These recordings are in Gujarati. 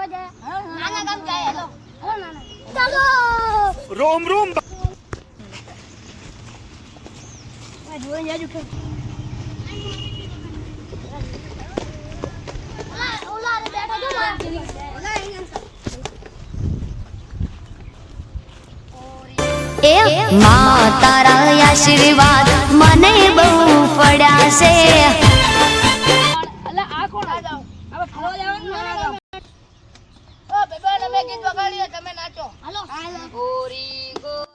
ફરવા જાય નાના ગામ જાય હેલો ચાલો રોમ રોમ જોઈ જાજુ કે ઓલા રે બેઠો જો ઓલા એ માં તારા આશીર્વાદ મને બહુ પડ્યા છે. અલા આ કોણ આ જાવ હવે ફરવા જવાનું નાના ગામ ઓ બેબા તમે ગીત વગાડીએ તમે નાચો હાલો ઓરી ગો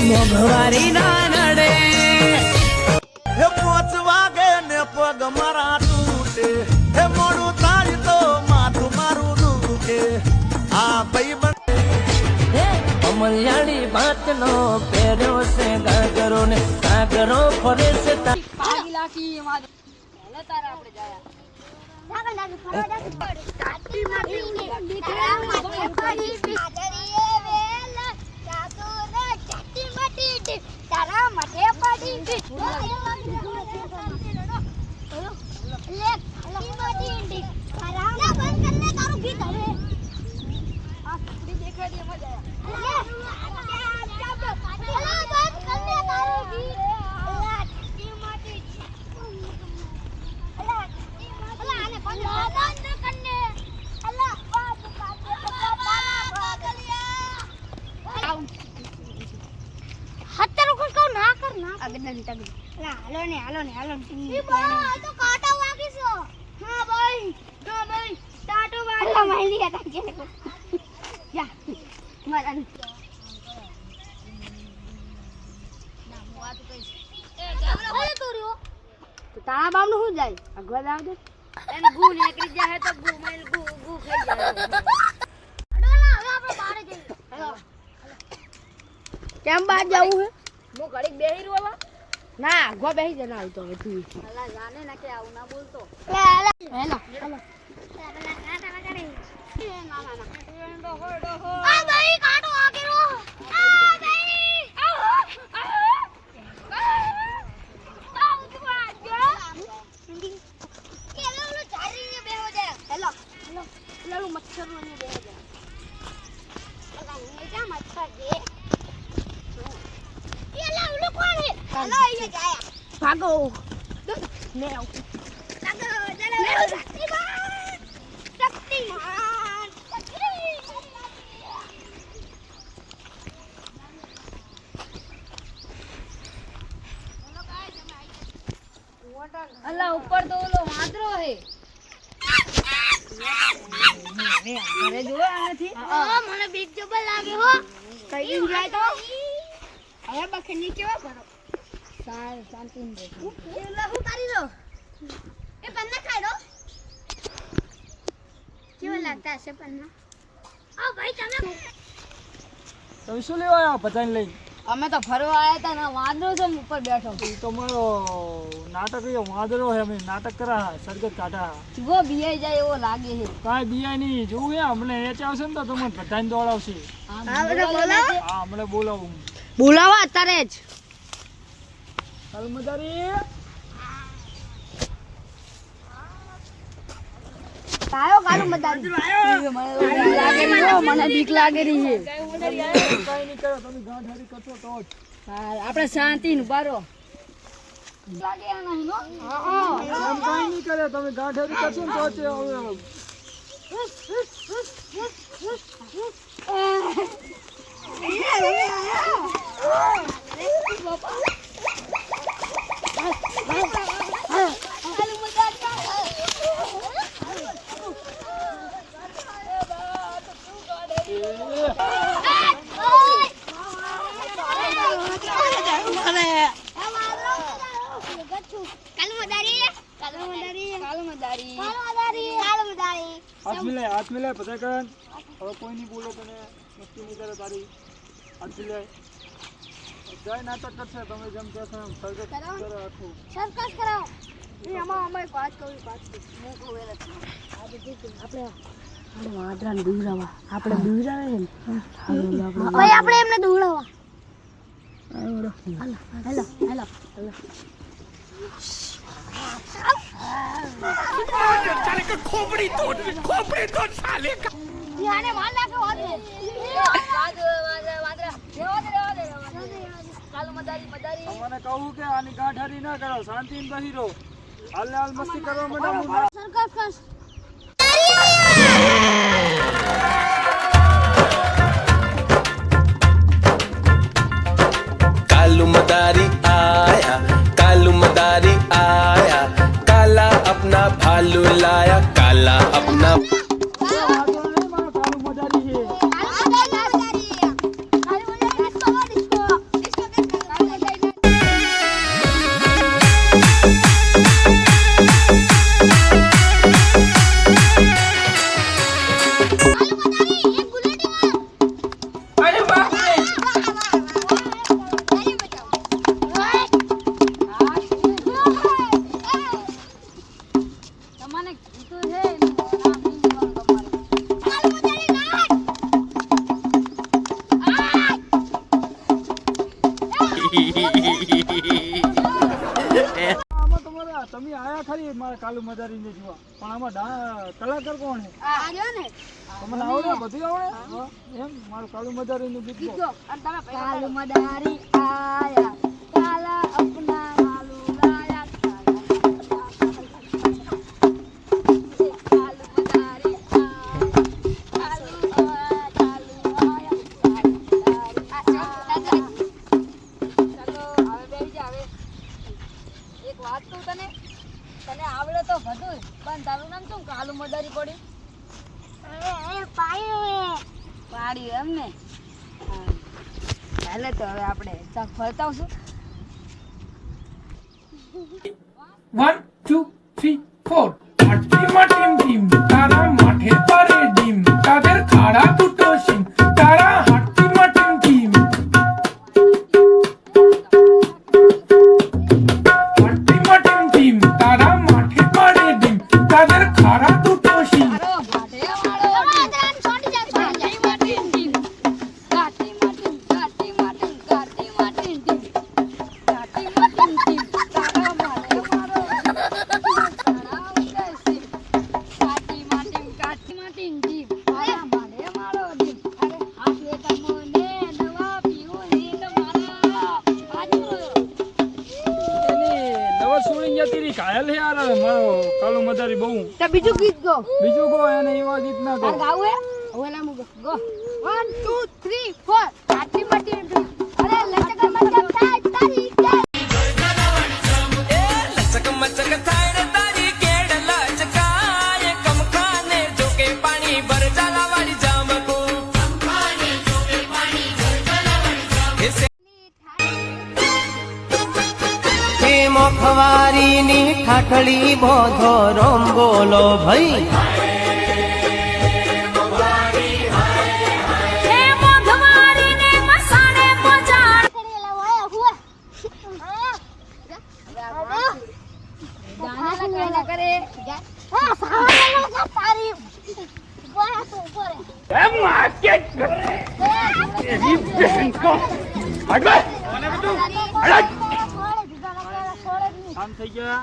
મોઘવારી ના નડે હે પોચ વાગે ને પગ મારા તૂટે હે મોડું થાય તો માથું મારું દુખે આ ભાઈ બને અમલયાળી બાતનો પહેર્યો છે ગાગરો ને ગાગરો ફરે છે પાગી લાખી મારે હેલો તારા આપણે જાયા નાગા નાગી ફરવા જાતી કાટી માટી તારા માથે પડી હાજરીએ વેલા જાતો રે કાટી માટી તારા માથે પડી લે કાટી માટી તારા લે બંધ કરને તારું ગીત હવે આ ડી દેખા દે મજા હાલો ને ઈ બા તો કાંટા વાગી છો હા ભાઈ ટાટો વાગી અલા મારી ગયા કે યા મારા ના મુઆ તો કઈ એ જાવરા ઓલે તોર્યો તો તારા બામ નું શું જાય અગવા જાવ દે એને ગુ નીકળી જાય તો ગુ મેલ ગુ ખાઈ જાય અડોલા હવે આપણે બહાર જઈએ હેલો કેમ બહાર જાવું હે મો ઘડીક બેહી રહ્યો ના અગવા બેહી જ ના આવતો હવે તું અલા જાને ના કે આવું ના બોલતો હેલો પેલા કાટા વગાડે ના આ ભાઈ કાટો આગેરો આ ભાઈ મચ્છર નો બેહો જાય મચ્છર દે એલા ઓલો કોણ હે હાલો અહીંયા જાય ભાગો લે આવ ભાગો ચલો શક્તિમાન અલ્લા ઉપર તો ઓલો વાંદરો હે અરે જોવા નથી મને બીક જબર લાગે હો કઈ જાય તો હવે બખે નીચે વા ભરો શાંતિ ને એલા હું તારી રો એ પન્ના ખાઈ રો કેવો લાગતા છે પન્ના આ ભાઈ તમે શું લેવા આવ્યા બધાને લઈ અમે તો ફરવા આયા તા ને વાંદરો છે ઉપર બેઠો તો મારો નાટક એ વાંદરો હે અમે નાટક કરા સરગત કાઢા જો બીઆઈ જાય એવો લાગે છે કાઈ બીઆઈ નહીં જોવું હે હમણે એ ચાવશે ને તો તમને બધાને દોડાવશે હા મને બોલાવો હા હમણે બોલાવું બોલાવો અત્યારે જ કલમદારી આયો કાલુ મદારી મને બીક લાગે રહી છે કઈ નહીં કરો તમે ગાંઠ હારી કરશો તો જ આપણે શાંતિ નું બારો લાગે નહીં નો હા એમ કઈ નહીં કરે તમે ગાંઠ હારી કરશો ને તો જ હાથ મિલાય બધા કર. હવે કોઈ નહીં બોલે તને નક્કી નહીં કરે તારી. હાથ મિલાય. જય નાટક કરશે તમે જેમ કહેશો એમ સરઘસ કરો આખું. સરકસ કરાવો. અમે એક વાત કહું હું કહું એને આપણે વાદરાને દોરાવા આપણે દોરાવે ને ભાઈ આપણે એમને દોરાવા હાલો હાલો હાલો साले का खोपड़ी तोड़ साले का યાને માર નાખો વાદરે વાદરા કાલ મદારી મને કહું કે આની ગાંઠારી ના કરો, શાંતિથી બેહી રહો. હાલ મસ્તી કરવા માંડો. સરકસ कालू मदारी आया काला अपना भालू लाया काला अपना કાલુ મજારી છે. તમે આયા ખરી મારા કાલુ મજારીને જોવા, પણ આમાં કલાકાર કોણ છે? તમને આવડે? બધું આવડે? એમ મારું કાલુ મજારીનું ગીત ગો. કાલુ મદારી આયા કાલા અપના માલુ લાયા કાલુ મદારી એક વાત કહું તને આવડે તો બધું, પણ તારું નામ શું કાલુ મદારી પડ્યું? પાડી એમ ને. ચાલે તો હવે આપણે ચાક ફરતા આવશું. 1 2 3 4 આટીમાં ટીમ તારા માથે પારે ડીમ તાদের ખાડા તૂટો સીમ તારા હાટીમાં ટીમ હાટીમાં ટીમ તારા માથે પારે ડીમ તાদের ખાડા તૂટો સીમ ઘાયલ છે યાર મારો કાલુ મજારી બહુ. બીજું ગીત ગો બીજું ગો, એને એવા ગીત ના ગો. ગાવું હે હવે ના મુગો ગો 1 2 3 4 આટલી મટી અરે લચક મચક થાય તારી કે लचक मचक थाय रे तारी केड लचकाय कम खाने जो के पानी भर जाला वाली जाम को कम खाने जो के पानी भर जाला वाली जाम हे मोखवारी नी ठाठली बोधो रोम बोलो भाई આમ થઈ ગયા.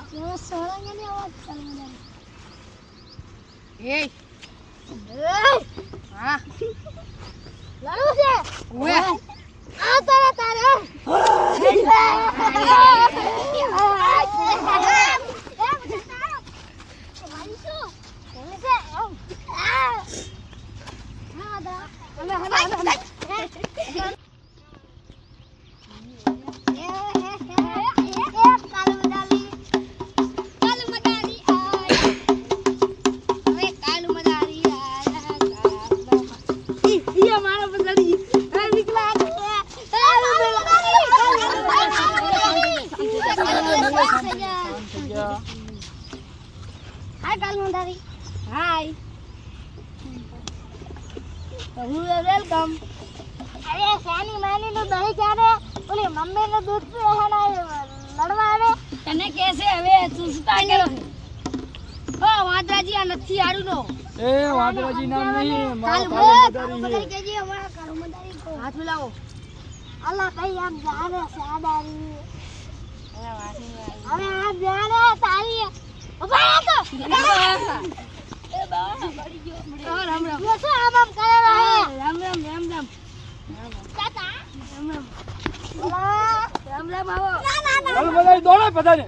હાય કાલુ દાદી હાય વેલકમ અરે સાની માની નું દહીં ચારે ઓલી મમ્મી નું દૂધ પીવે હે લડવા આવે તને કેસે હવે તું સુતા ગયો ઓ વાદરાજી આ નથી આડું નો એ વાદરાજી નામ નહીં, મારો કાલુ મદારી કેજી અમારા કાલુ મદારી કો હાથ મિલાવો અલ્લાહ કઈ આમ જાને સાદારી હવે આ જાને તારી ઉભા તો એ બા પડી ગયો રામ રામ યો શું આમ કરે રહે રામ રામ રામ રામ કાકા રામ રામ રામ રામ આવો કાલુ મદારી દોડે બધાને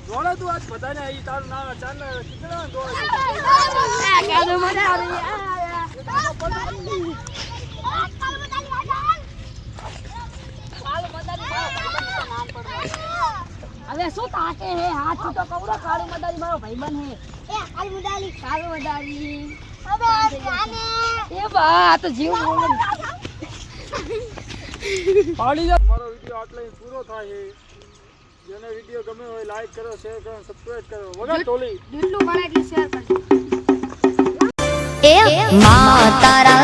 દોડે તું આજ બધાને અહીં તારું નામ ચાલ કેટલા દોડે કાલુ મદારી હવે શું તાકે હે હાથ છૂટો કવડો કાળુ મદારી મારો ભાઈબંધ હે એ કાળુ મદારી હવે જાને એ બા તો જીવ બોલે પાડી જા. મારો વિડિયો આટલે પૂરો થાય છે. જેને વિડિયો ગમે હોય લાઈક કરો, શેર કરો, સબસ્ક્રાઇબ કરો. વગર ટોલી દિલનું બને એટલે શેર કરજો એ માં તારા